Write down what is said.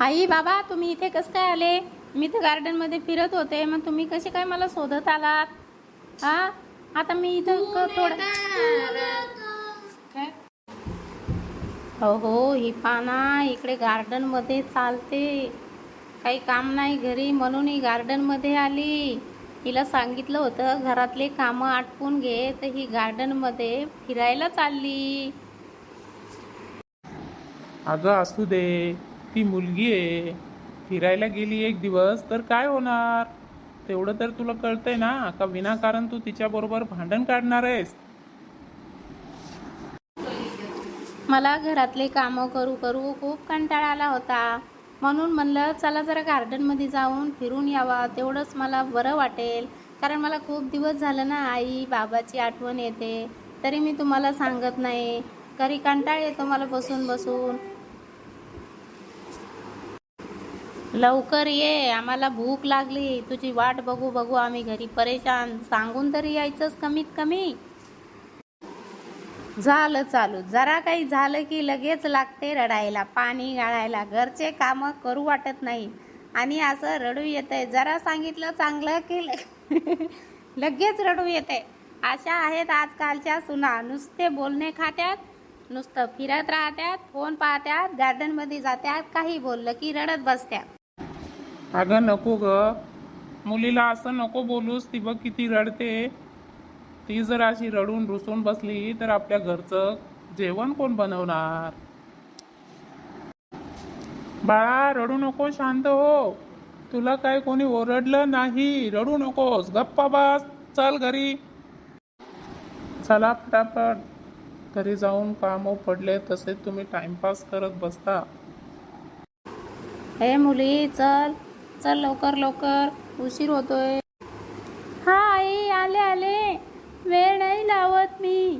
आई बाबा, तुम्ही इथे कसं काय आले? मी तर गार्डन मध्ये फिरत होते, मग तुम्ही कसे काय मला शोधत आलात? हा, आता मी इथं थोडं हो, ही पाना इकडे गार्डन मध्ये चालते. काही काम नाही घरी म्हणून ही गार्डन मध्ये आली. हिला सांगितलं होतं घरातले कामं आटपून घे, तर ही गार्डन मध्ये फिरायला चालली. अगं असू दे, ती मुलगी आहे. फिरायला गेली एक दिवस तर काय होणार? तेवढं तर तुला कळतंय ना, का विनाकारण तू तिच्याबरोबर भांडण काढणार आहेस? मला घरातले कामं करू करू खूप कंटाळा आला होता, म्हणून म्हणलं चला जरा गार्डनमध्ये जाऊन फिरून यावा, तेवढंच मला बरं वाटेल. कारण मला खूप दिवस झालं ना आई बाबाची आठवण येते. तरी मी तुम्हाला सांगत नाही, घरी कंटाळा येतो मला बसून बसून. लवकर ये, आम्हाला भूक लागली. तुझी वाट बघू बघू आम्ही घरी परेशान. सांगून तरी यायचंच कमीत कमी. झालं चालू, जरा काही झालं की लगेच लागते रडायला, पाणी गाळायला, घरचे काम करू वाटत नाही आणि असं रडू येतंय. जरा सांगितलं चांगलं की लगेच रडू येते. अशा आहेत आजकालच्या सुना, नुसते बोलणे खात्यात, नुसतं फिरत राहत्यात, फोन पाहत्यात, गार्डन मध्ये जात्यात, काही बोललं की रडत बसत्यात. अगं नको ग, मुलीला असं नको बोलूस. ती बघ किती रडते. ती जर अशी रडून रुसून बसली तर आपल्या घरचं जेवण कोण बनवणार? बाळा रडू नको, शांत हो. तुला काय कोणी ओरडलं नाही, रडू नकोस, गप्पा बस. चल घरी, चला फटाफट. घरी जाऊन कामं पडले तसे तुम्ही टाइमपास करत बसता. हे मुली, चल चल लवकर लवकर, उशीर होतोय. हा आई, आले आले, वेळ नाही लावत मी.